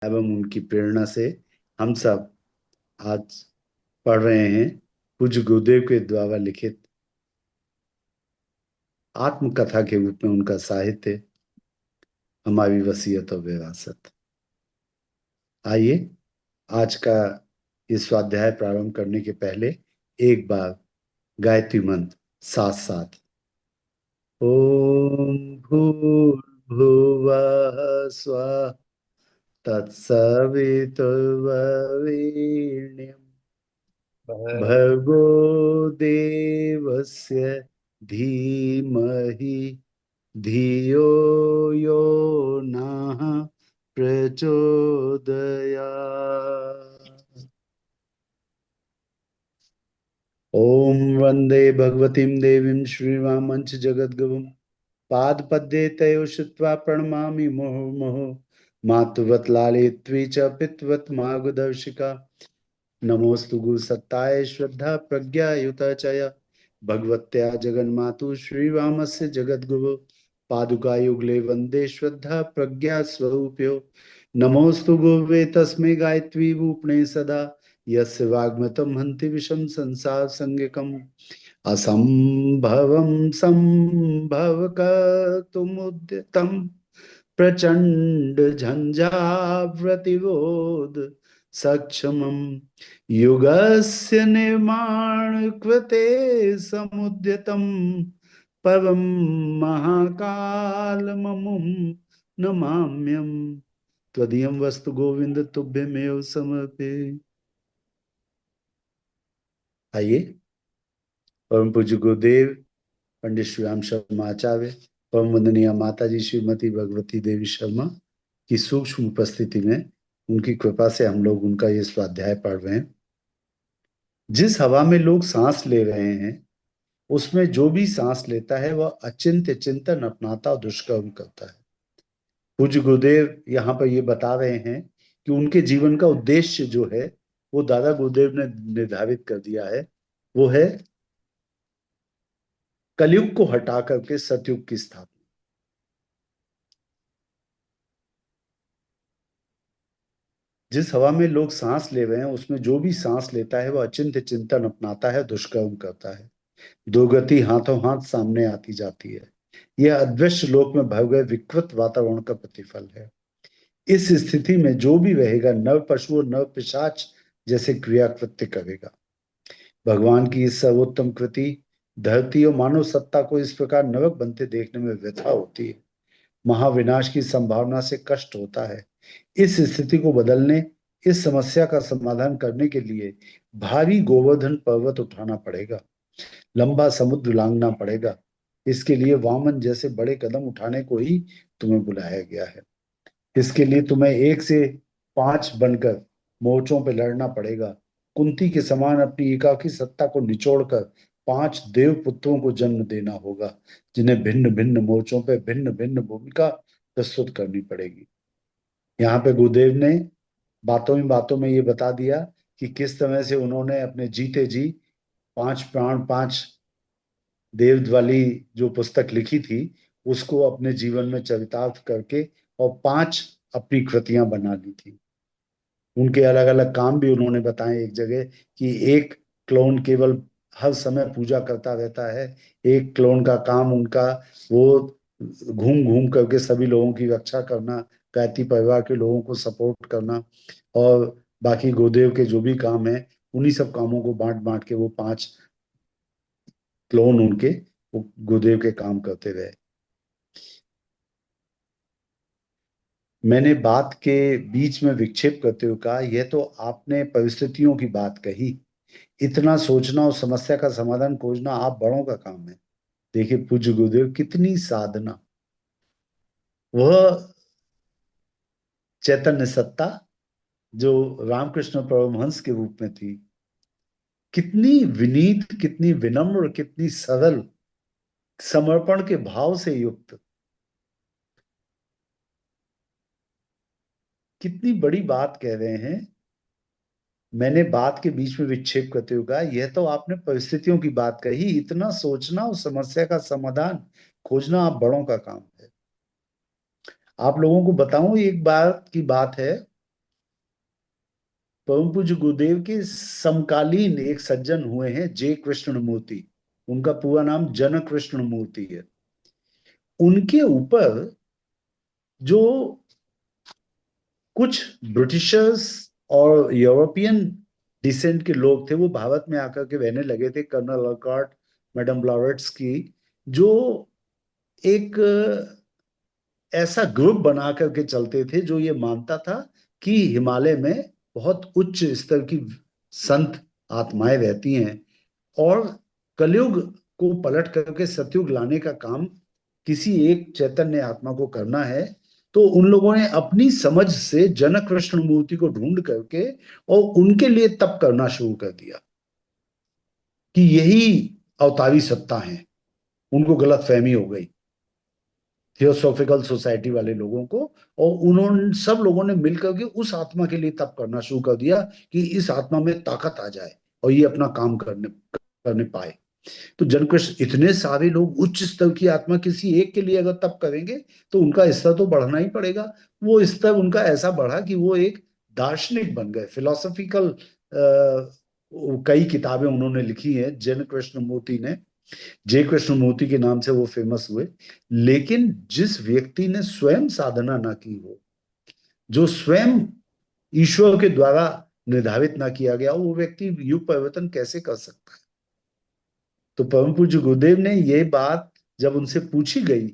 एवं उनकी प्रेरणा से हम सब आज पढ़ रहे हैं पूज्य गुरुदेव के द्वारा लिखित आत्मकथा के रूप में उनका साहित्य हमारी वसीयत और विरासत। आइए आज का ये स्वाध्याय प्रारंभ करने के पहले एक बार गायत्री मंत्र साथ साथ। ओम भूर्भुवः स्वः तत्सवितुर्वरेण्यम् भर्गो देवस्य धीमहि धियो यो नः प्रचोदयात्। ओम वंदे भगवतीं देवीं श्रीरामञ्च जगद्गुरुं पादपद्मे तयो श्रुत्वा प्रणमामि मुहुर्मुहुः। मातुवत् लालित्वी च पितवत् मार्गदर्शिका नमोस्तु गुरुसत्ताय श्रद्धा प्रज्ञायुता च भगवत्या जगन्मातु श्रीरामस्य जगद्गुरु पादुकायुगले वन्दे श्रद्धा प्रज्ञा स्वरूप्यो नमोस्तु गुरुवे तस्मै गायत्री रूपणे सदा यस्य वाग्मतं हन्ति विषं संसार संज्ञकम् असंभवं संभवकर्तुमुद्यतं प्रचंड झंझाव्रतिरोध सक्षमम् युगस्य निर्माण कृते समुद्यतं परम महाकालममुं नमाम्यहम्। त्वदीयं वस्तु गोविंद तुभ्यमेव समर्पये। आइए परम पूज्य गुरुदेव पंडित श्री राम शर्मा आचार्य, परम वंदनीय माता जी श्रीमती भगवती देवी शर्मा की सूक्ष्म उपस्थिति में उनकी कृपा से हम लोग उनका ये स्वाध्याय पढ़ रहे हैं। जिस हवा में लोग सांस ले रहे हैं उसमें जो भी सांस लेता है वह अचिंत्य चिंतन अपनाता और दुष्कर्म करता है। पूज्य गुरुदेव यहाँ पर ये बता रहे हैं कि उनके जीवन का उद्देश्य जो है वो दादा गुरुदेव ने निर्धारित कर दिया है। वो है कलयुग को हटा करके सतयुग की स्थापना। जिस हवा में लोग सांस ले रहे हैं उसमें जो भी सांस लेता है वह अचिंत्य चिंतन अपनाता है, दुष्कर्म करता है। दुर्गति हाथों हाथ सामने आती जाती है। यह अदृश्य लोक में भय गए विकृत वातावरण का प्रतिफल है। इस स्थिति में जो भी रहेगा नव पशु और नव पिशाच जैसे क्रिया कृत्य करेगा। भगवान की इस सर्वोत्तम कृति धरती और मानव सत्ता को इस प्रकार नरक बनते देखने में व्यथा होती है। महाविनाश की संभावना से कष्ट होता है। इस स्थिति को बदलने, इस समस्या का समाधान करने के लिए भारी गोवर्धन पर्वत उठाना पड़ेगा, लंबा समुद्र लांघना पड़ेगा। इसके लिए वामन जैसे बड़े कदम उठाने को ही तुम्हें बुलाया गया है। इसके लिए तुम्हें 1 से 5 बनकर मोर्चों पर लड़ना पड़ेगा। कुंती के समान अपनी एकाकी सत्ता को निचोड़कर 5 देव पुत्रों को जन्म देना होगा, जिन्हें भिन्न भिन्न मोर्चों पर भिन्न भिन्न भूमिका प्रस्तुत करनी पड़ेगी। यहाँ पे गुरुदेव ने बातों ही बातों में ये बता दिया कि किस तरह से उन्होंने अपने जीते जी 5 प्राण 5 देव वाली जो पुस्तक लिखी थी उसको अपने जीवन में चरितार्थ करके और 5 अपनी कृतियां बना ली थी। उनके अलग अलग काम भी उन्होंने बताए एक जगह कि एक क्लोन केवल हर समय पूजा करता रहता है। एक क्लोन का काम उनका वो घूम घूम करके सभी लोगों की रक्षा करना, गायत्री परिवार के लोगों को सपोर्ट करना और बाकी गुरुदेव के जो भी काम है उन्हीं सब कामों को बांट बांट के वो 5 क्लोन उनके वो गुरुदेव के काम करते रहे। मैंने बात के बीच में विक्षेप करते हुए कहा, यह तो आपने परिस्थितियों की बात कही। इतना सोचना और समस्या का समाधान खोजना आप बड़ों का काम है। देखिए पूज्य गुरुदेव कितनी साधना, वह चैतन्य सत्ता जो रामकृष्ण परमहंस के रूप में थी, कितनी विनीत, कितनी विनम्र, कितनी सरल, समर्पण के भाव से युक्त, कितनी बड़ी बात कह रहे हैं। मैंने बात के बीच में विक्षेप करते हुए कहा, यह तो आपने परिस्थितियों की बात कही। इतना सोचना और समस्या का समाधान खोजना आप बड़ों का काम है। आप लोगों को बताऊं, एक बार की बात है। परम पूज्य गुरुदेव के समकालीन एक सज्जन हुए हैं जे कृष्णमूर्ति। उनका पूरा नाम जन कृष्णमूर्ति है। उनके ऊपर जो कुछ ब्रिटिशर्स और यूरोपियन डिसेंट के लोग थे, वो भारत में आकर के रहने लगे थे, कर्नल अर्काट, मैडम ब्लावर्ट्स की, जो एक ऐसा ग्रुप बना करके चलते थे जो ये मानता था कि हिमालय में बहुत उच्च स्तर की संत आत्माएं रहती हैं, और कलयुग को पलट करके सतयुग लाने का काम किसी एक चैतन्य आत्मा को करना है। तो उन लोगों ने अपनी समझ से जन कृष्ण मूर्ति को ढूंढ करके और उनके लिए तप करना शुरू कर दिया कि यही अवतारी सत्ता है। उनको गलत फहमी हो गई थियोसॉफिकल सोसाइटी वाले लोगों को, और उन्होंने सब लोगों ने मिलकर के उस आत्मा के लिए तप करना शुरू कर दिया कि इस आत्मा में ताकत आ जाए और ये अपना काम करने करने पाए। तो जनकृष्ण इतने सारे लोग, उच्च स्तर की आत्मा किसी एक के लिए अगर तप करेंगे तो उनका स्तर तो बढ़ना ही पड़ेगा। वो स्तर उनका ऐसा बढ़ा कि वो एक दार्शनिक बन गए, फिलोसफिकल। कई किताबें उन्होंने लिखी हैं जन कृष्ण मूर्ति ने, जय कृष्ण मूर्ति के नाम से वो फेमस हुए। लेकिन जिस व्यक्ति ने स्वयं साधना ना की हो, जो स्वयं ईश्वर के द्वारा निर्धारित ना किया गया, वो व्यक्ति युग परिवर्तन कैसे कर सकता है? तो परम पूज्य गुरुदेव ने ये बात जब उनसे पूछी गई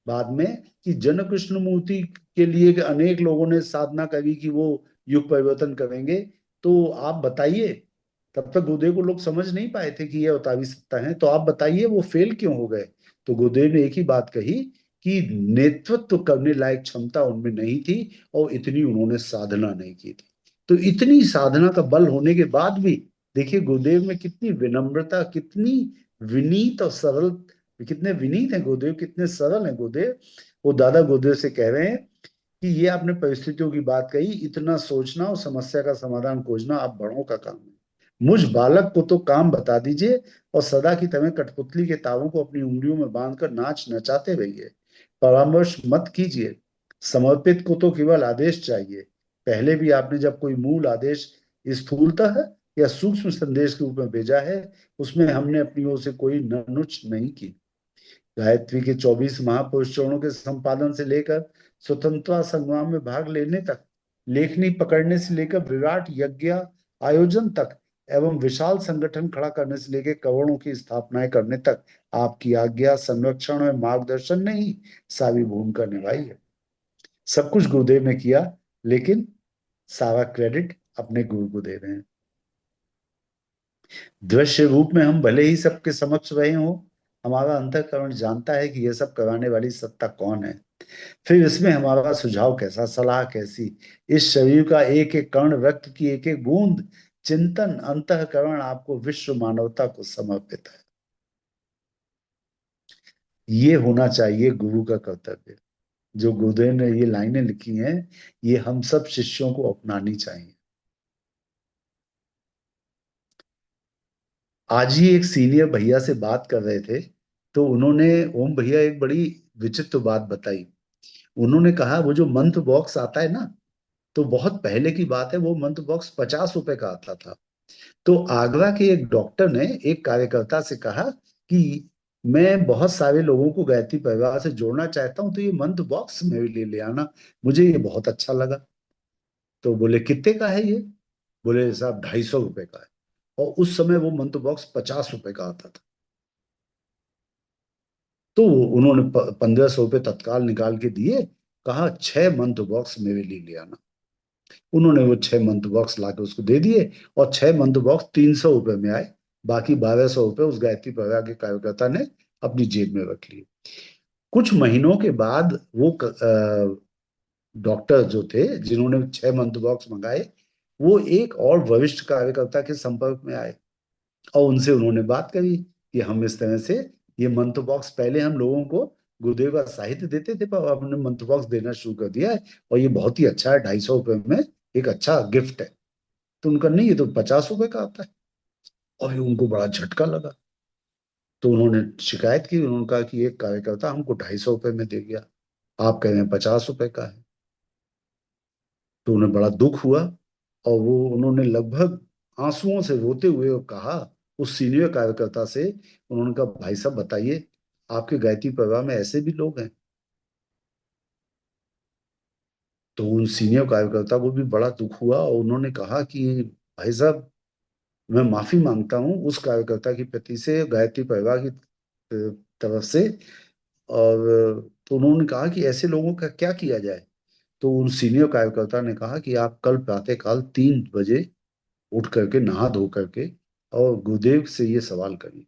बाद में कि जन कृष्ण मूर्ति के लिए अनेक लोगों ने साधना करी कि वो युग परिवर्तन करेंगे, तो आप बताइए। तब तक गुरुदेव को लोग समझ नहीं पाए थे कि ये अवतारी सत्ता है, तो आप बताइए वो फेल क्यों हो गए? तो गुरुदेव ने एक ही बात कही कि नेतृत्व करने लायक क्षमता उनमें नहीं थी और इतनी उन्होंने साधना नहीं की थी। तो इतनी साधना का बल होने के बाद भी देखिए गुरुदेव में कितनी विनम्रता, कितनी विनीत और सरल, कितने विनीत हैं गुरुदेव, कितने सरल हैं गुरुदेव। वो दादा गुरुदेव से कह रहे हैं कि ये आपने परिस्थितियों की बात कही, इतना सोचना और समस्या का समाधान खोजना आप बड़ों का काम है। मुझ बालक को तो काम बता दीजिए और सदा की तरह कठपुतली के तावों को अपनी उंगलियों में बांधकर नाच नचाते रहिए। परामर्श मत कीजिए, समर्पित को तो केवल आदेश चाहिए। पहले भी आपने जब कोई मूल आदेश स्थूलतः या सूक्ष्म संदेश के रूप में भेजा है, उसमें हमने अपनी ओर से कोई नुच नहीं की। गायत्री के 24 महापुरुष चरणों के संपादन से लेकर स्वतंत्रता संग्राम में भाग लेने तक, लेखनी पकड़ने से लेकर विराट यज्ञ आयोजन तक, एवं विशाल संगठन खड़ा करने से लेकर करोड़ों की स्थापनाएं करने तक, आपकी आज्ञा, संरक्षण और मार्गदर्शन ने ही सारी भूमिका निभाई है। सब कुछ गुरुदेव ने किया, लेकिन सारा क्रेडिट अपने गुरु को दे रहे हैं। दृश्य रूप में हम भले ही सबके समक्ष रहे हों, हमारा अंतःकरण जानता है कि यह सब कराने वाली सत्ता कौन है। फिर इसमें हमारा सुझाव कैसा, सलाह कैसी? इस शरीर का एक एक कण, रक्त की एक एक बूंद, चिंतन, अंतःकरण आपको विश्व मानवता को समर्पित है। ये होना चाहिए गुरु का कर्तव्य। जो गुरुदेव ने ये लाइनें लिखी हैं, ये हम सब शिष्यों को अपनानी चाहिए। आज ही एक सीनियर भैया से बात कर रहे थे, तो उन्होंने, ओम भैया, एक बड़ी विचित्र बात बताई। उन्होंने कहा वो जो मंत्र बॉक्स आता है ना, तो बहुत पहले की बात है, वो मंत्र बॉक्स 50 रुपए का आता था। तो आगरा के एक डॉक्टर ने एक कार्यकर्ता से कहा कि मैं बहुत सारे लोगों को गायत्री परिवार से जोड़ना चाहता हूँ, तो ये मंत्र बॉक्स मेरे लिए ले आना, मुझे ये बहुत अच्छा लगा। तो बोले कितने का है ये? बोले साहब 250 रुपए का है। और उस समय वो मंत्र बॉक्स 50 रुपए का आता था। तो उन्होंने 1500 रुपये तत्काल निकाल के दिए, कहा 6 मंत्र बॉक्स मेरे लिए ले आना। उन्होंने वो 6 मंत्र बॉक्स ला के उसको दे दिए, और 6 मंत्र बॉक्स 300 रुपये में आए। बाकी 1200 रुपये उस गायत्री परिवार के कार्यकर्ता ने अपनी जेब में रख लिए। कुछ महीनों के बाद वो डॉक्टर जो थे, जिन्होंने 6 मंत्र बॉक्स मंगाए, वो एक और वरिष्ठ कार्यकर्ता के संपर्क में आए, और उनसे उन्होंने बात करी कि हम इस तरह से ये मंत्र बॉक्स, पहले हम लोगों को गुरुदेव का साहित्य देते थे, पर अब हमने मंत्र बॉक्स देना शुरू कर दिया है, और ये बहुत ही अच्छा है, 250 रुपये में एक अच्छा गिफ्ट है। तो उनका नहीं, ये तो 50 रुपए का आता है। और ये उनको बड़ा झटका लगा। तो उन्होंने शिकायत की, उन्होंने कहा कि एक कार्यकर्ता हमको 250 रुपये में दे गया, आप कह रहे हैं 50 रुपए का है। तो उन्हें बड़ा दुख हुआ। और वो उन्होंने लगभग आंसुओं से रोते हुए कहा उस सीनियर कार्यकर्ता से, उन्होंने कहा भाई साहब बताइए, आपके गायत्री परिवार में ऐसे भी लोग हैं? तो उन सीनियर कार्यकर्ता को भी बड़ा दुख हुआ और उन्होंने कहा कि भाई साहब, मैं माफी मांगता हूँ उस कार्यकर्ता की प्रति से, गायत्री परिवार की तरफ से। और तो उन्होंने कहा कि ऐसे लोगों का क्या किया जाए? तो उन सीनियर कार्यकर्ता ने कहा कि आप कल प्रातःकाल 3 बजे उठ करके नहा धो करके और गुरुदेव से ये सवाल करिए।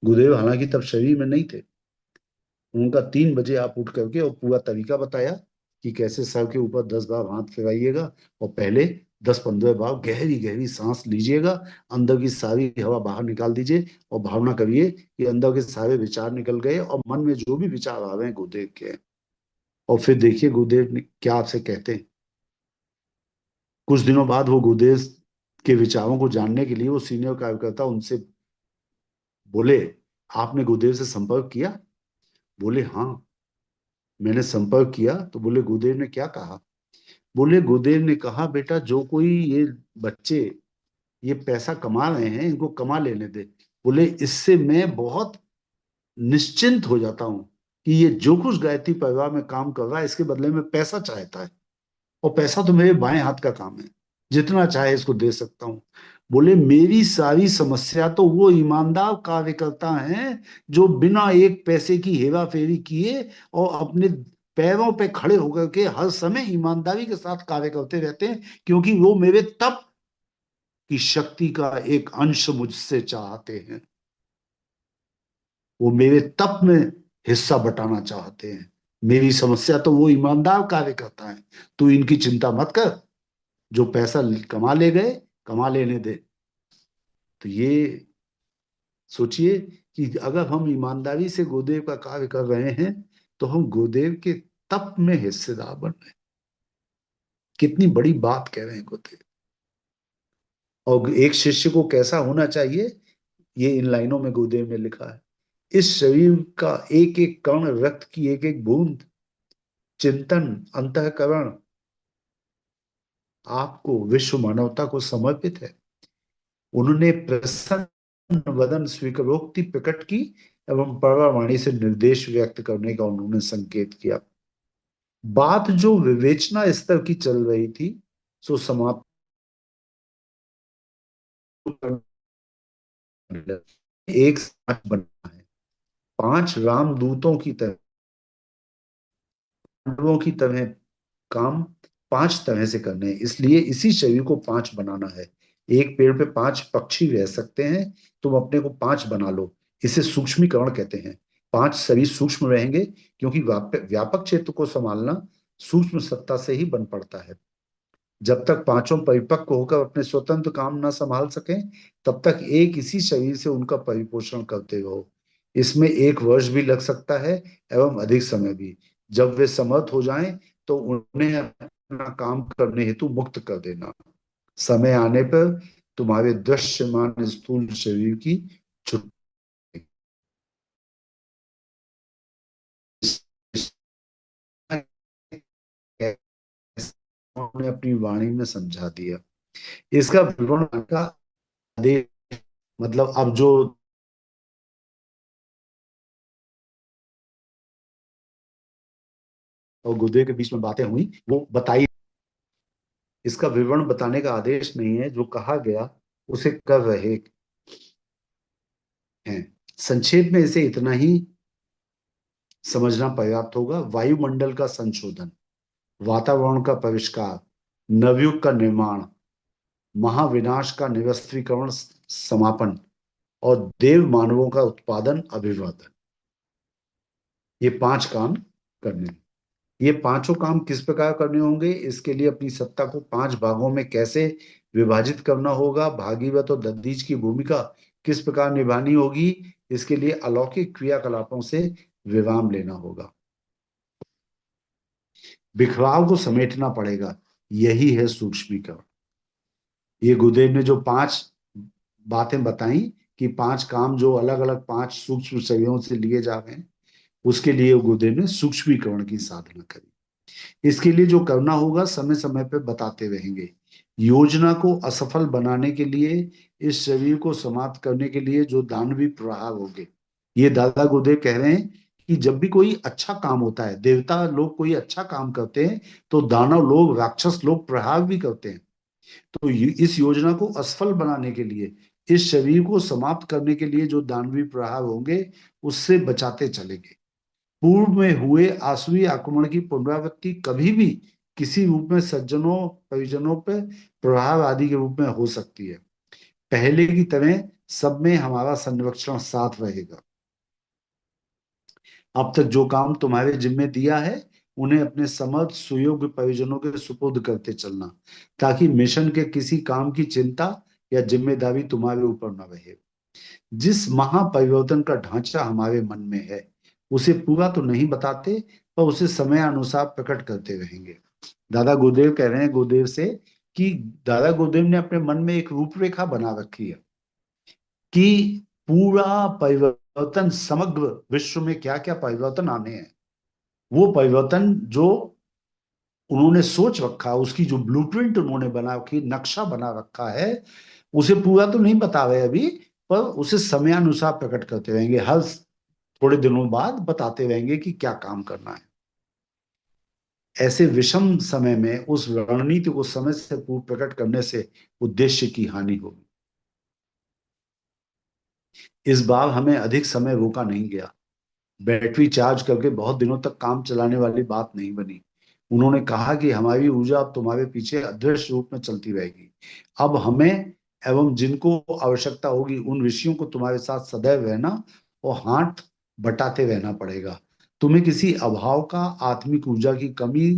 गुरुदेव हालांकि तब शरीर में नहीं थे। उनका 3 बजे आप उठ करके और पूरा तरीका बताया कि कैसे सर के ऊपर 10 बार हाथ फिराइएगा और पहले 10-15 बार गहरी गहरी सांस लीजिएगा, अंदर की सारी हवा बाहर निकाल दीजिए और भावना करिए कि अंदर के सारे विचार निकल गए और मन में जो भी विचार आ रहे हैं गुरुदेव के हैं। और फिर देखिए गुरुदेव ने क्या आपसे कहते हैं। कुछ दिनों बाद वो गुरुदेव के विचारों को जानने के लिए वो सीनियर कार्यकर्ता उनसे बोले, आपने गुरुदेव से संपर्क किया? बोले हाँ, मैंने संपर्क किया। तो बोले गुरुदेव ने क्या कहा? बोले गुरुदेव ने कहा बेटा, जो कोई ये बच्चे ये पैसा कमा रहे हैं इनको कमा लेने दे। बोले इससे मैं बहुत निश्चिंत हो जाता हूं कि ये जो कुछ गायत्री परिवार में काम कर रहा है इसके बदले में पैसा चाहता है, और पैसा तो मेरे बाएं हाथ का काम है, जितना चाहे इसको दे सकता हूँ। बोले मेरी सारी समस्या तो वो ईमानदार कार्यकर्ता हैं जो बिना एक पैसे की हेरा फेरी किए और अपने पैरों पे खड़े होकर के हर समय ईमानदारी के साथ कार्य करते रहते हैं, क्योंकि वो मेरे तप की शक्ति का एक अंश मुझसे चाहते हैं। वो मेरे तप में हिस्सा बटाना चाहते हैं। मेरी समस्या तो वो ईमानदार कार्यकर्ता है, तू इनकी चिंता मत कर, जो पैसा कमा ले गए कमा लेने दे। तो ये सोचिए कि अगर हम ईमानदारी से गुरुदेव का कार्य कर रहे हैं तो हम गुरुदेव के तप में हिस्सेदार बन रहे हैं। कितनी बड़ी बात कह रहे हैं गुरुदेव। और एक शिष्य को कैसा होना चाहिए, ये इन लाइनों में गुरुदेव ने लिखा है। इस शरीर का एक एक कण, रक्त की एक एक बूंद, चिंतन, अंतःकरण आपको, विश्व मानवता को समर्पित है। उन्होंने प्रसन्न वदन स्वीकारोक्ति प्रकट की एवं परवावाणी से निर्देश व्यक्त करने का उन्होंने संकेत किया। बात जो विवेचना स्तर की चल रही थी सो समाप्त। एक समाज बनना है, 5 रामदूतों की तरह, पांडवों की तरह काम 5 तरह से करने हैं, इसलिए इसी शरीर को 5 बनाना है। एक पेड़ पे 5 पक्षी रह सकते हैं, तुम अपने को 5 बना लो। इसे सूक्ष्मीकरण कहते हैं। 5 शरीर सूक्ष्म रहेंगे, क्योंकि व्यापक क्षेत्र को संभालना सूक्ष्म सत्ता से ही बन पड़ता है। जब तक पांचों परिपक्व होकर अपने स्वतंत्र काम न संभाल सकें, तब तक एक इसी शरीर से उनका परिपोषण करते रहो। इसमें 1 वर्ष भी लग सकता है एवं अधिक समय भी। जब वे समर्थ हो जाएं तो उन्हें अपना काम करने हेतु मुक्त कर देना। समय आने पर तुम्हारे दृश्यमान स्थूल शरीर की छुट्टी। उन्होंने अपनी वाणी में समझा दिया। इसका विवरण का आदेश, मतलब अब जो और गुरुदेव के बीच में बातें हुई वो बताई। इसका विवरण बताने का आदेश नहीं है, जो कहा गया उसे कर रहे हैं। संक्षेप में इसे इतना ही समझना पर्याप्त होगा। वायुमंडल का संशोधन, वातावरण का परिष्कार, नवयुग का निर्माण, महाविनाश का निरस्त्रीकरण समापन और देव मानवों का उत्पादन अभिवर्धन, ये 5 काम करने हैं। ये पांचों काम किस प्रकार करने होंगे, इसके लिए अपनी सत्ता को 5 भागों में कैसे विभाजित करना होगा, भागीरथ और दधीच की भूमिका किस प्रकार निभानी होगी, इसके लिए अलौकिक क्रियाकलापों से विराम लेना होगा। बिखराव को समेटना पड़ेगा, यही है सूक्ष्मीकरण। ये गुरुदेव ने जो 5 बातें बताई कि 5 काम जो अलग अलग 5 सूक्ष्म शरीरों से लिए जा रहे हैं, उसके लिए गुरुदेव ने सूक्ष्मीकरण की साधना करी। इसके लिए जो करना होगा समय समय पे बताते रहेंगे। योजना को असफल बनाने के लिए, इस शरीर को समाप्त करने के लिए जो दानवी प्रहार होंगे। ये दादा गुरुदेव कह रहे हैं कि जब भी कोई अच्छा काम होता है, देवता लोग कोई अच्छा काम करते हैं, तो दानव लोग, राक्षस लोग प्रहार भी करते हैं। तो इस योजना को असफल बनाने के लिए, इस शरीर को समाप्त करने के लिए जो दानवी प्रहार होंगे, उससे बचाते चलेंगे। पूर्व में हुए आसुरी आक्रमण की पुनरावृत्ति कभी भी किसी रूप में सज्जनों परिजनों पर प्रभाव आदि के रूप में हो सकती है। पहले की तरह सब में हमारा संरक्षण साथ रहेगा। अब तक जो काम तुम्हारे जिम्मे दिया है, उन्हें अपने समर्थ सुयोग्य परिजनों के सुपुर्द करते चलना, ताकि मिशन के किसी काम की चिंता या जिम्मेदारी तुम्हारे ऊपर न रहे। जिस महापरिवर्तन का ढांचा हमारे मन में है, उसे पूरा तो नहीं बताते, पर उसे समय अनुसार प्रकट करते रहेंगे। दादा गुरुदेव कह रहे हैं गुरुदेव से कि दादा गुरुदेव ने अपने मन में एक रूपरेखा बना रखी है कि पूरा परिवर्तन, समग्र विश्व में क्या क्या परिवर्तन आने हैं। वो परिवर्तन जो उन्होंने सोच रखा, उसकी जो ब्लूप्रिंट उन्होंने बना रखी, नक्शा बना रखा है, उसे पूरा तो नहीं बता रहे अभी, पर उसे समयानुसार प्रकट करते रहेंगे। हर थोड़े दिनों बाद बताते रहेंगे कि क्या काम करना है। ऐसे विषम समय में उस रणनीति को समय से पूर्व प्रकट करने से उद्देश्य की हानि होगी। इस बार हमें अधिक समय रोका नहीं गया। बैटरी चार्ज करके बहुत दिनों तक काम चलाने वाली बात नहीं बनी। उन्होंने कहा कि हमारी ऊर्जा अब तुम्हारे पीछे अदृश्य रूप में चलती रहेगी। अब हमें एवं जिनको आवश्यकता होगी उन ऋषियों को तुम्हारे साथ सदैव रहना और हाथ बटाते रहना पड़ेगा। तुम्हें किसी अभाव का, आत्मिक ऊर्जा की कमी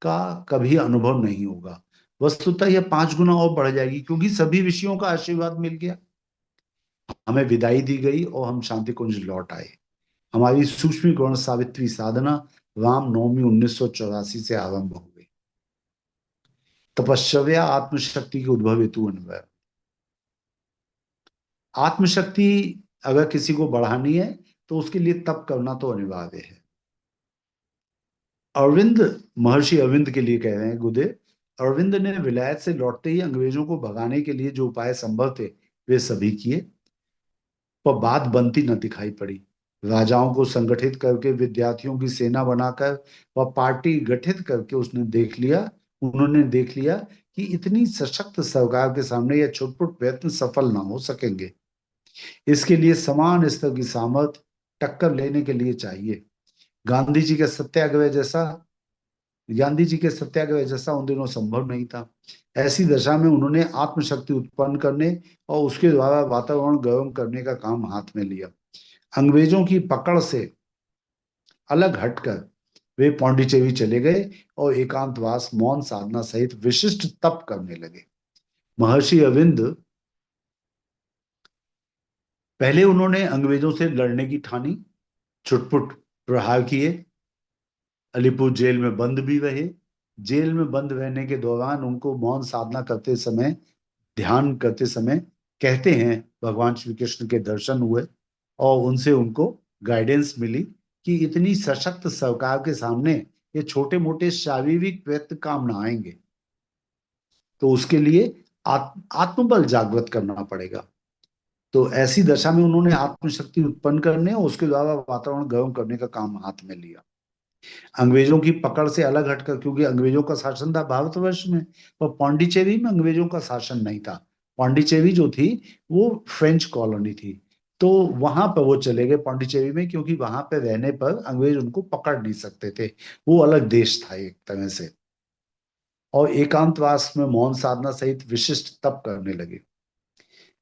का कभी अनुभव नहीं होगा। वस्तुतः यह 5 गुना और बढ़ जाएगी, क्योंकि सभी ऋषियों का आशीर्वाद मिल गया। हमें विदाई दी गई और हम शांति कुंज लौट आए। हमारी सूक्ष्म गौण सावित्री साधना राम नवमी 1984 से आरंभ हो गई। तपस्या आत्मशक्ति की उद्भव हेतु अनिवार्य। आत्मशक्ति अगर किसी को बढ़ानी है, तो उसके लिए तप करना तो अनिवार्य है। अरविंद, महर्षि अरविंद के लिए कह रहे हैं गुरुदेव, अरविंद ने विलायत से लौटते ही अंग्रेजों को भगाने के लिए जो उपाय संभव थे, वे सभी किए, पर बात बनती न दिखाई पड़ी। राजाओं को संगठित करके, विद्यार्थियों की सेना बनाकर व पार्टी गठित करके उसने देख लिया उन्होंने देख लिया कि इतनी सशक्त सरकार के सामने यह छुटपुट प्रयत्न सफल ना हो सकेंगे। इसके लिए समान स्तर की सामर्थ्य टक्कर लेने के लिए चाहिए। गांधी जी के सत्याग्रह जैसा गांधी जी के सत्याग्रह जैसा उन दिनों संभव नहीं था। ऐसी दशा में उन्होंने आत्मशक्ति उत्पन्न करने और उसके द्वारा वातावरण गर्म करने का काम हाथ में लिया। अंग्रेजों की पकड़ से अलग हटकर वे पौंडीचेरी चले गए और एकांतवास, मौन साधना सहित विशिष्ट तप करने लगे। महर्षि अरविंद, पहले उन्होंने अंग्रेजों से लड़ने की ठानी, छुटपुट प्रहार किए, अलीपुर जेल में बंद भी रहे। जेल में बंद रहने के दौरान उनको मौन साधना करते समय, ध्यान करते समय कहते हैं भगवान श्री कृष्ण के दर्शन हुए और उनसे उनको गाइडेंस मिली कि इतनी सशक्त सरकार के सामने ये छोटे मोटे शारीरिक प्रयत्न काम ना आएंगे, तो उसके लिए आत्मबल जागृत करना पड़ेगा। तो ऐसी दशा में उन्होंने आत्मशक्ति उत्पन्न करने और उसके द्वारा वातावरण गर्म करने का काम हाथ में लिया। अंग्रेजों की पकड़ से अलग हटकर, क्योंकि अंग्रेजों का शासन था भारतवर्ष में, पर पौंडीचेरी में अंग्रेजों का शासन नहीं था। पौंडीचेरी जो थी वो फ्रेंच कॉलोनी थी। तो वहां पर वो चले गए पौंडीचेरी में, क्योंकि वहां पे रहने पर अंग्रेज उनको पकड़ नहीं सकते थे। वो अलग देश था एक तरह से। और एकांतवास में मौन साधना सहित विशिष्ट तप करने लगे।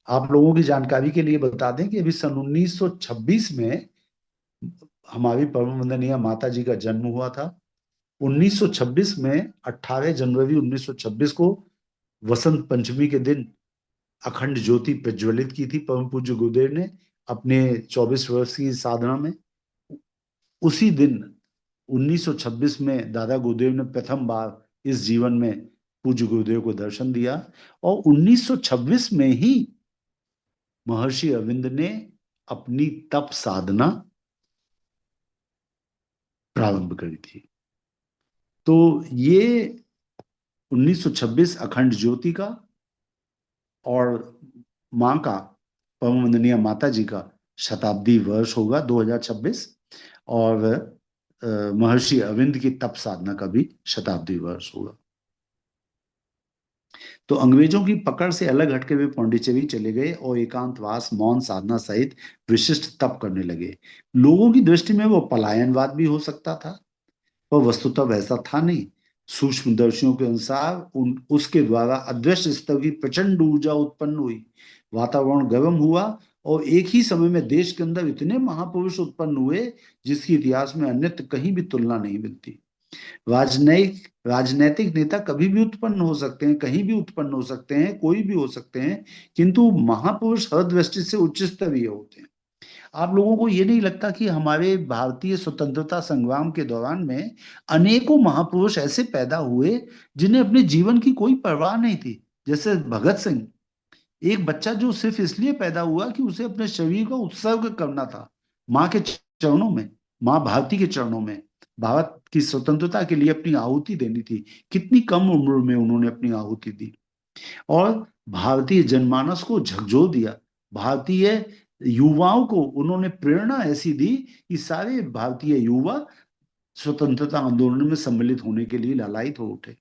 आप लोगों की जानकारी के लिए बता दें कि अभी सन 1926 में हमारी परम वंदनीय माता जी का जन्म हुआ था। 1926 में 18 जनवरी 1926 को वसंत पंचमी के दिन अखंड ज्योति प्रज्वलित की थी परम पूज्य गुरुदेव ने अपने 24 वर्ष की साधना में। उसी दिन 1926 में दादा गुरुदेव ने प्रथम बार इस जीवन में पूज्य गुरुदेव को दर्शन दिया। और 1926 में ही महर्षि अरविंद ने अपनी तप साधना प्रारंभ करी थी। तो ये 1926 अखंड ज्योति का और माँ का, परम वंदनीय माता जी का शताब्दी वर्ष होगा 2026। और महर्षि अरविंद की तप साधना का भी शताब्दी वर्ष होगा। तो अंग्रेजों की पकड़ से अलग हटके वे पौंडीचेरी चले गए और एकांतवास, मौन साधना सहित विशिष्ट तप करने लगे। लोगों की दृष्टि में वो पलायनवाद भी हो सकता था, पर वस्तुतः वैसा था नहीं। सूक्ष्मदर्शियों के अनुसार उसके द्वारा अदृश्य स्तर की प्रचंड ऊर्जा उत्पन्न हुई, वातावरण गर्म हुआ और एक ही समय में देश के अंदर इतने महापुरुष उत्पन्न हुए जिसकी इतिहास में अन्यत्र कहीं भी तुलना नहीं मिलती। राजनैतिक नेता कभी भी उत्पन्न हो सकते हैं, कहीं भी उत्पन्न हो सकते हैं, कोई भी हो सकते हैं, किंतु महापुरुष हर दृष्टि से उच्च स्तरीय होते हैं। आप लोगों को ये नहीं लगता कि हमारे भारतीय स्वतंत्रता संग्राम के दौरान में अनेकों महापुरुष ऐसे पैदा हुए जिन्हें अपने जीवन की कोई परवाह नहीं थी? जैसे भगत सिंह, एक बच्चा जो सिर्फ इसलिए पैदा हुआ कि उसे अपने शरीर को उत्सर्ग करना था माँ के चरणों में, माँ भारती के चरणों में, भारत की स्वतंत्रता के लिए अपनी आहुति देनी थी। कितनी कम उम्र में उन्होंने अपनी आहुति दी और भारतीय जनमानस को झकझोर दिया। भारतीय युवाओं को उन्होंने प्रेरणा ऐसी दी कि सारे भारतीय युवा स्वतंत्रता आंदोलन में सम्मिलित होने के लिए लालायित हो उठे।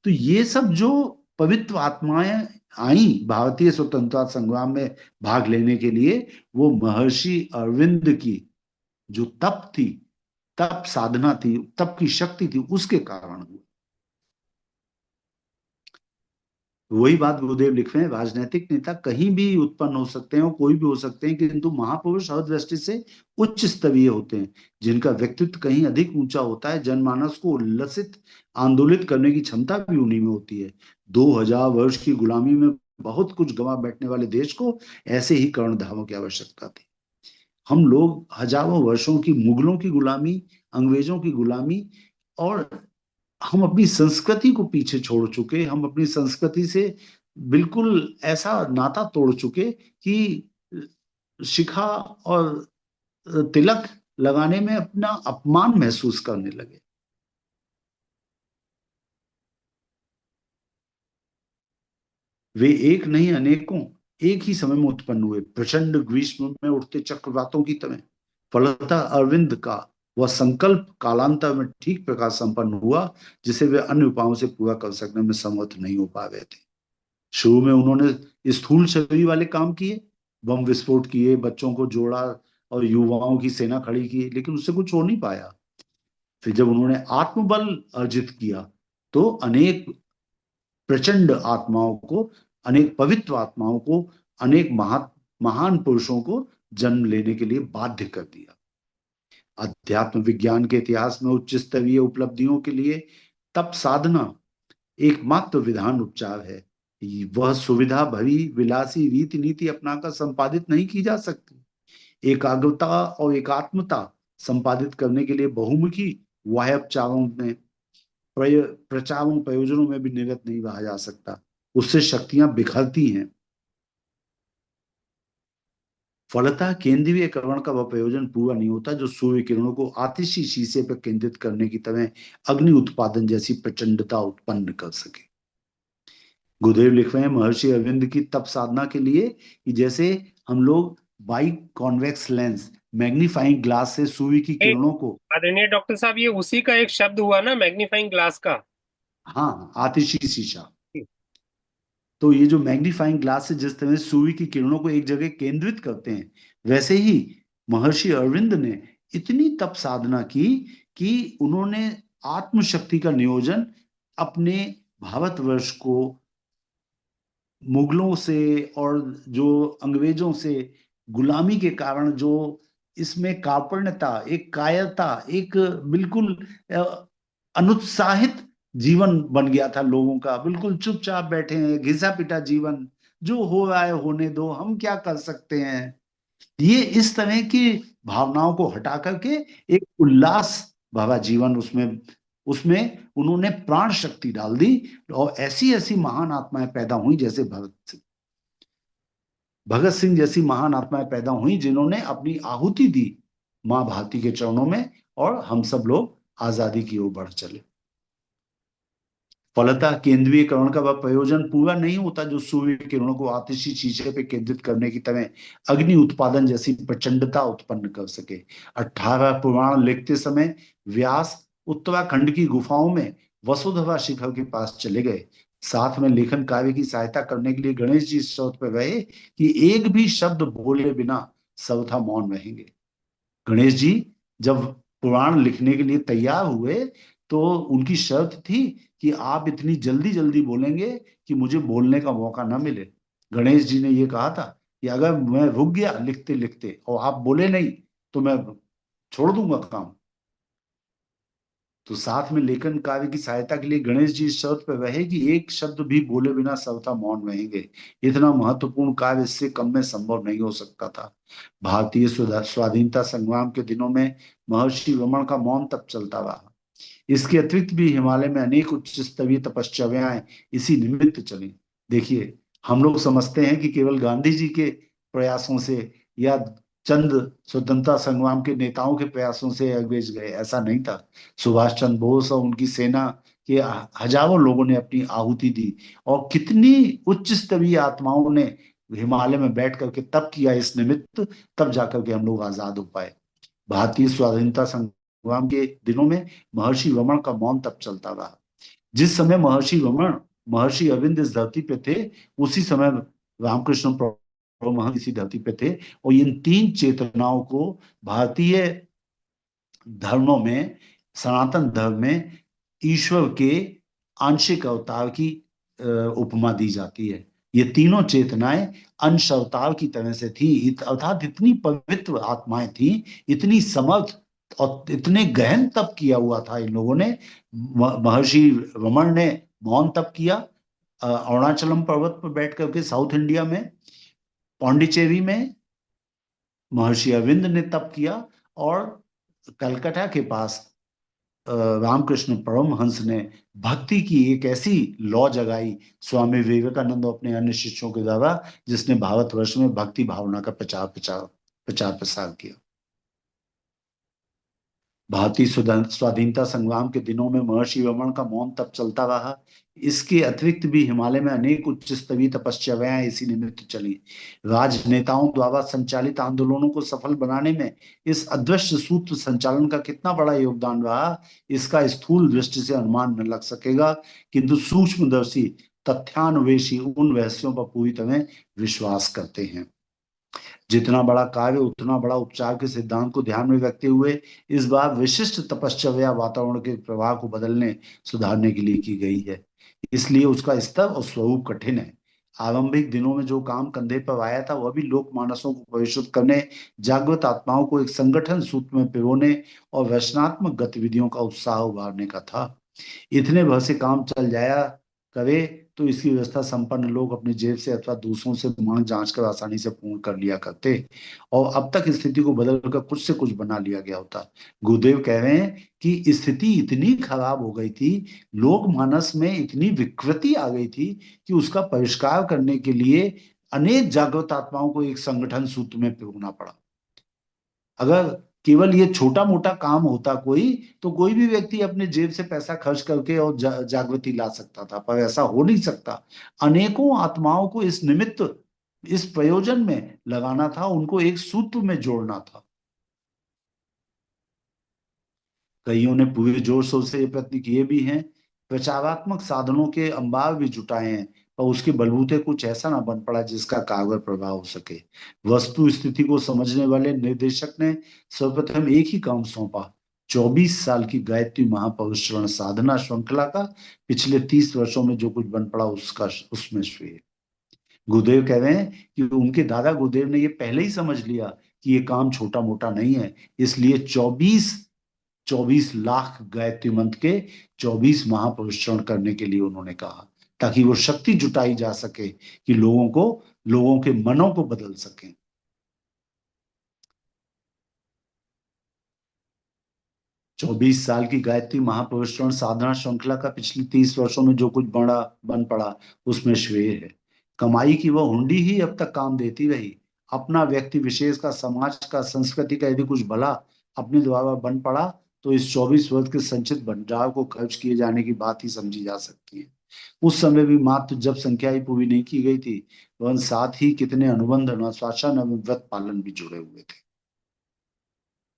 तो ये सब जो पवित्र आत्माएं आई भारतीय स्वतंत्रता संग्राम में भाग लेने के लिए, वो महर्षि अरविंद की जो तप थी, तप साधना थी, तप की शक्ति थी, उसके कारण हुआ। वही बात गुरुदेव लिख रहे हैं, राजनीतिक नेता कहीं भी उत्पन्न हो सकते हैं और कोई भी हो सकते हैं, किंतु महापुरुष हर दृष्टि से उच्च स्तरीय होते हैं, जिनका व्यक्तित्व कहीं अधिक ऊंचा होता है। जनमानस को उल्लसित, आंदोलित करने की क्षमता भी उन्हीं में होती है। 2000 वर्ष की गुलामी में बहुत कुछ गंवा बैठने वाले देश को ऐसे ही कर्णधारों की आवश्यकता थी। हम लोग हजारों वर्षों की मुगलों की गुलामी, अंग्रेजों की गुलामी, और हम अपनी संस्कृति को पीछे छोड़ चुके, हम अपनी संस्कृति से बिल्कुल ऐसा नाता तोड़ चुके कि शिखा और तिलक लगाने में अपना अपमान महसूस करने लगे। वे एक नहीं अनेकों एक ही समय में उत्पन्न हुए, प्रचंड ग्रीष्म में उठते चक्रवातों की तरह। फलतः अरविंद का वह संकल्प कालांतर में ठीक प्रकार संपन्न हुआ जिसे वे अन्य उपायों से पूरा कर सकने में समर्थ नहीं हो पा रहे थे। शुरू में उन्होंने स्थूल छवि वाले काम किए, बम विस्फोट किए, बच्चों को जोड़ा और युवाओं की सेना खड़ी की, लेकिन उससे कुछ हो नहीं पाया। फिर जब उन्होंने आत्मबल अर्जित किया तो अनेक प्रचंड आत्माओं को, अनेक पवित्र आत्माओं को, अनेक महान पुरुषों को जन्म लेने के लिए बाध्य कर दिया। अध्यात्म विज्ञान के इतिहास में उच्च स्तरीय उपलब्धियों के लिए तप साधना एकमात्र विधान उपचार है। वह सुविधा भरी विलासी रीति नीति अपनाकर संपादित नहीं की जा सकती। एकाग्रता और एकात्मता संपादित करने के लिए बहुमुखी वाह्योपचारों में, प्रचारों, प्रयोजनों में भी निरत नहीं रहा जा सकता। उससे शक्तियां बिखरती हैं। फलतः केंद्रीय कवण का वह प्रयोजन पूरा नहीं होता जो सूर्य किरणों को आतिशी शीशे पर केंद्रित करने की तरह अग्नि उत्पादन जैसी प्रचंडता उत्पन्न कर सके। गुरुदेव लिख रहे हैं महर्षि अरविंद की तप साधना के लिए कि जैसे हम लोग bike convex lens, magnifying glass से सूर्य की एक किरणों को, आदरणीय डॉक्टर साहब, ये उसी का एक शब्द हुआ ना, मैग्नीफाइंग ग्लास का। हाँ, आतिशी शीशा। तो ये जो मैग्नीफाइंग ग्लास से जिस तरह सूर्य की किरणों को एक जगह केंद्रित करते हैं, वैसे ही महर्षि अरविंद ने इतनी तप साधना की कि उन्होंने आत्मशक्ति का नियोजन अपने भारतवर्ष को मुगलों से और जो अंग्रेजों से गुलामी के कारण जो इसमें कार्पण्यता, एक कायरता, एक बिल्कुल अनुत्साहित जीवन बन गया था लोगों का, बिल्कुल चुपचाप बैठे हैं, घिसा पिटा जीवन, जो हो रहा है होने दो, हम क्या कर सकते हैं। ये इस तरह की भावनाओं को हटा करके एक उल्लास भरा जीवन, उसमें उसमें उन्होंने प्राण शक्ति डाल दी और ऐसी ऐसी महान आत्माएं पैदा हुई जैसे भगत सिंह जैसी महान आत्माएं पैदा हुई जिन्होंने अपनी आहुति दी मां भारती के चरणों में, और हम सब लोग आजादी की ओर बढ़ चले। फलतः केंद्रीयकरण का वह प्रयोजन पूरा नहीं होता जो सूर्य किरणों को आतिशी शीशे पे केंद्रित करने की तरह अग्नि उत्पादन जैसी प्रचंडता उत्पन्न कर सके। 18 पुराण लिखते समय व्यास उत्तराखंड की गुफाओं में वसुधरा शिखर के पास चले गए। साथ में लेखन कार्य की सहायता करने के लिए गणेश जी इस शर्त पर रहे कि एक भी शब्द बोले बिना सर्वथा मौन रहेंगे। गणेश जी जब पुराण लिखने के लिए तैयार हुए तो उनकी शर्त थी कि आप इतनी जल्दी जल्दी बोलेंगे कि मुझे बोलने का मौका ना मिले। गणेश जी ने यह कहा था कि अगर मैं रुक गया लिखते लिखते और आप बोले नहीं तो मैं छोड़ दूंगा काम। तो साथ में लेखन कार्य की सहायता के लिए गणेश जी इस शर्त पर रहे कि एक शब्द भी बोले बिना सर्वथा मौन रहेंगे। इतना महत्वपूर्ण कार्य इससे कम में संभव नहीं हो सकता था। भारतीय स्वाधीनता संग्राम के दिनों में महर्षि रमण का मौन तब चलता रहा। इसके अतिरिक्त भी हिमालय में अनेक उच्च स्तरीय तपश्चर्याएं इसी निमित्त चली। देखिए, हम लोग समझते हैं कि केवल गांधी जी के प्रयासों से या चंद स्वतंत्रता संग्राम के नेताओं के प्रयासों से अंग्रेज गए, ऐसा नहीं था। सुभाष चंद्र बोस और उनकी सेना के हजारों लोगों ने अपनी आहुति दी और कितनी उच्च स्तरीय आत्माओं ने हिमालय में बैठ करके तब किया इस निमित्त, तब जाकर के हम लोग आजाद हो पाए। भारतीय स्वाधीनता संग्राम के दिनों में महर्षि रमण का मौन तब चलता रहा। जिस समय महर्षि रमण, महर्षि अरविंद इस धरती पे थे, उसी समय रामकृष्ण परमहंस इसी धरती पे थे। और इन तीन चेतनाओं को भारतीय धर्मों में, सनातन धर्म में ईश्वर के आंशिक अवतार की उपमा दी जाती है। ये तीनों चेतनाएं अंश अवतार की तरह से थी, अर्थात इतनी पवित्र आत्माएं थी, इतनी समर्थ और इतने गहन तप किया हुआ था इन लोगों ने। महर्षि रमण ने मौन तप किया अरुणाचलम पर्वत पर बैठ करके साउथ इंडिया में, पौंडीचेरी में महर्षि अरविंद ने तप किया, और कलकत्ता के पास रामकृष्ण परमहंस ने भक्ति की एक ऐसी लौ जगाई स्वामी विवेकानंद और अपने अन्य शिष्यों के द्वारा, जिसने भारतवर्ष में भक्ति भावना का प्रचार प्रसार किया। भारतीय स्वाधीनता संग्राम के दिनों में महर्षि रमण का मौन तब चलता रहा। इसके अतिरिक्त भी हिमालय में अनेक उच्च स्तरीय तपस्याएं इसी निमित्त चली। राजनेताओं द्वारा संचालित आंदोलनों को सफल बनाने में इस अदृश्य सूत्र संचालन का कितना बड़ा योगदान रहा, इसका स्थूल दृष्टि से अनुमान न लग सकेगा, किंतु सूक्ष्मदर्शी तथ्यान्वेषी उन रहस्यों पर पूरी तरह विश्वास करते हैं। जितना बड़ा कार्य उतना बड़ा उपचार के सिद्धांत को ध्यान में रखते हुए इस बार विशिष्ट तपश्चर्या वातावरण के प्रवाह को बदलने सुधारने के लिए की गई है। इसलिए उसका स्तर और स्वरूप कठिन है। आरंभिक दिनों में जो काम कंधे पर आया था वह भी लोक मानसों को परिशुद्ध करने, जागृत आत्माओं को एक संगठन सूत्र में पिरोने और रचनात्मक गतिविधियों का उत्साह उभारने का था। इतने भर से काम चल जाया करे तो इसकी व्यवस्था संपन्न लोग अपनी जेब से अथवा दूसरों से मांग जांच कर आसानी से पूर्ण कर लिया करते, और अब तक स्थिति को बदलकर कुछ से कुछ बना लिया गया होता। गुरुदेव कह रहे हैं कि स्थिति इतनी खराब हो गई थी, लोक मानस में इतनी विकृति आ गई थी कि उसका परिष्कार करने के लिए अनेक जागृत आत्माओं को एक संगठन सूत्र में पिरोना पड़ा। अगर केवल ये छोटा मोटा काम होता कोई, तो कोई भी व्यक्ति अपने जेब से पैसा खर्च करके और जागृति ला सकता था, पर ऐसा हो नहीं सकता। अनेकों आत्माओं को इस निमित्त, इस प्रयोजन में लगाना था, उनको एक सूत्र में जोड़ना था। कईयों ने पूरे जोर शोर से ये प्रयत्न किए भी हैं, प्रचारात्मक साधनों के अंबार भी जुटाए हैं, पर उसके बलबूते कुछ ऐसा ना बन पड़ा जिसका कारगर प्रभाव हो सके। वस्तु स्थिति को समझने वाले निर्देशक ने सर्वप्रथम एक ही काम सौंपा, 24 साल की गायत्री महापरिश्रण साधना श्रृंखला का पिछले 30 वर्षों में जो कुछ बन पड़ा उसका उसमें श्रेय। गुरुदेव कह रहे हैं कि उनके दादा गुरुदेव ने ये पहले ही समझ लिया कि ये काम छोटा मोटा नहीं है, इसलिए 24 लाख गायत्री मंत्र के 24 महापुरुषण करने के लिए उन्होंने कहा, ताकि वो शक्ति जुटाई जा सके कि लोगों के मनों को बदल सके। 24 साल की गायत्री महापुरुषण साधना श्रृंखला का पिछले 30 वर्षों में जो कुछ बड़ा बन पड़ा उसमें श्रेय है। कमाई की वह हुंडी ही अब तक काम देती रही। अपना व्यक्ति विशेष का, समाज का, संस्कृति का यदि कुछ भला अपने द्वारा बन पड़ा तो इस 24 वर्ष के संचित भंडार को खर्च किए जाने की बात ही समझी जा सकती है। उस समय भी मात्र जब संख्या ही पूरी नहीं की गई थी, वह साथ ही कितने अनुबंध, अनुशासन एवं व्रत पालन भी जुड़े हुए थे।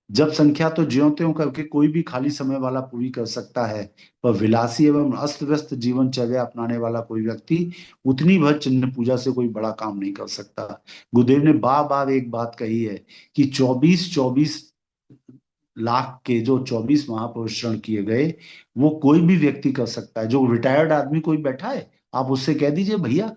जब संख्या तो ज्यों त्यों करके कोई भी खाली समय वाला पूरी कर सकता है, पर विलासी एवं अस्त व्यस्त जीवनचर्या अपनाने वाला कोई व्यक्ति उतनी भर चिन्ह पूजा से कोई बड़ा काम नहीं कर सकता। गुरुदेव ने बार बार एक बात कही है कि 24 के जो 24 महापुरुषण किए गए, वो कोई भी व्यक्ति कर सकता है। जो रिटायर्ड आदमी कोई बैठा है, आप उससे कह दीजिए भैया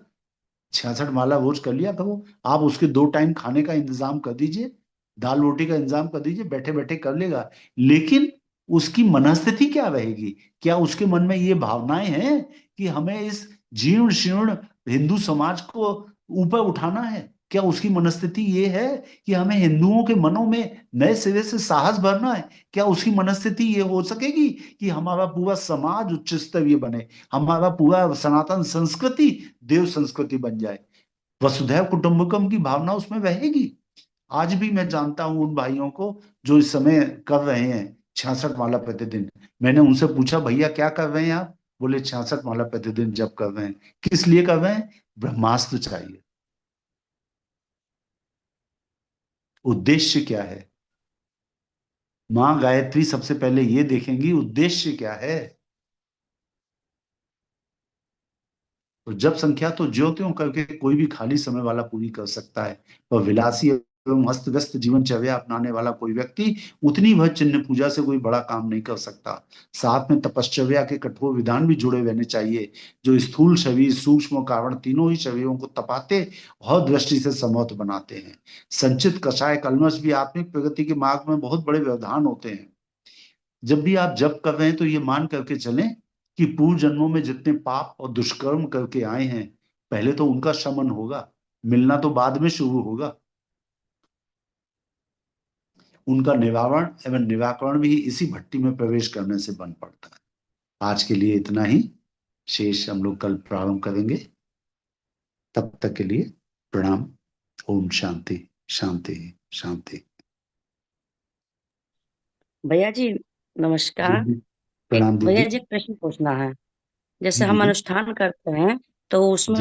66 माला रोज कर लिया करो, आप उसके 2 टाइम खाने का इंतजाम कर दीजिए, दाल रोटी का इंतजाम कर दीजिए, बैठे बैठे कर लेगा। लेकिन उसकी मनस्थिति क्या रहेगी? क्या उसके मन में ये भावनाएं हैं कि हमें इस जीर्ण शीर्ण हिंदू समाज को ऊपर उठाना है? क्या उसकी मनस्थिति ये है कि हमें हिंदुओं के मनों में नए सिरे से साहस भरना है? क्या उसकी मनस्थिति ये हो सकेगी कि हमारा पूरा समाज उच्च स्तरीय बने, हमारा पूरा सनातन संस्कृति देव संस्कृति बन जाए, वसुधैव कुटुंबकम की भावना उसमें रहेगी? आज भी मैं जानता हूं उन भाइयों को जो इस समय कर रहे हैं 66 माला प्रतिदिन। मैंने उनसे पूछा, भैया क्या कर रहे हैं आप? बोले 66 माला प्रतिदिन जप कर रहे हैं। किस लिए कर रहे हैं? ब्रह्मास्त्र चाहिए। उद्देश्य क्या है? माँ गायत्री सबसे पहले ये देखेंगी उद्देश्य क्या है। तो जब संख्या तो ज्यों त्यों करके कोई भी खाली समय वाला पूरी कर सकता है, पर विलासी एवं अस्त व्यस्त जीवनचर्या अपनाने वाला कोई व्यक्ति उतनी भर चिन्ह पूजा से कोई बड़ा काम नहीं कर सकता। साथ में तपश्चर्या के कठोर विधान भी जुड़े रहने चाहिए, जो स्थूल शरीर, सूक्ष्म कारण तीनों ही शरीरों को तपाते और दृष्टि से समर्थ बनाते हैं। संचित कषाय कल्मश भी आत्मिक प्रगति के मार्ग में बहुत बड़े व्यवधान होते हैं। जब भी आप जप कर रहे हैं तो ये मान करके चलें कि पूर्व जन्मों में जितने पाप और दुष्कर्म करके आए हैं, पहले तो उनका शमन होगा, मिलना तो बाद में शुरू होगा। उनका निवारण एवं निराकरण भी इसी भट्टी में प्रवेश करने से बन पड़ता है। आज के लिए इतना ही, शेष हम लोग कल प्रारंभ करेंगे। तब तक के लिए प्रणाम। ओम शांति शांति शांति। भैया जी नमस्कार। दीदी प्रणाम भैया दीदी। जी एक प्रश्न पूछना है। जैसे जी हम दीदी। अनुष्ठान करते हैं तो उसमें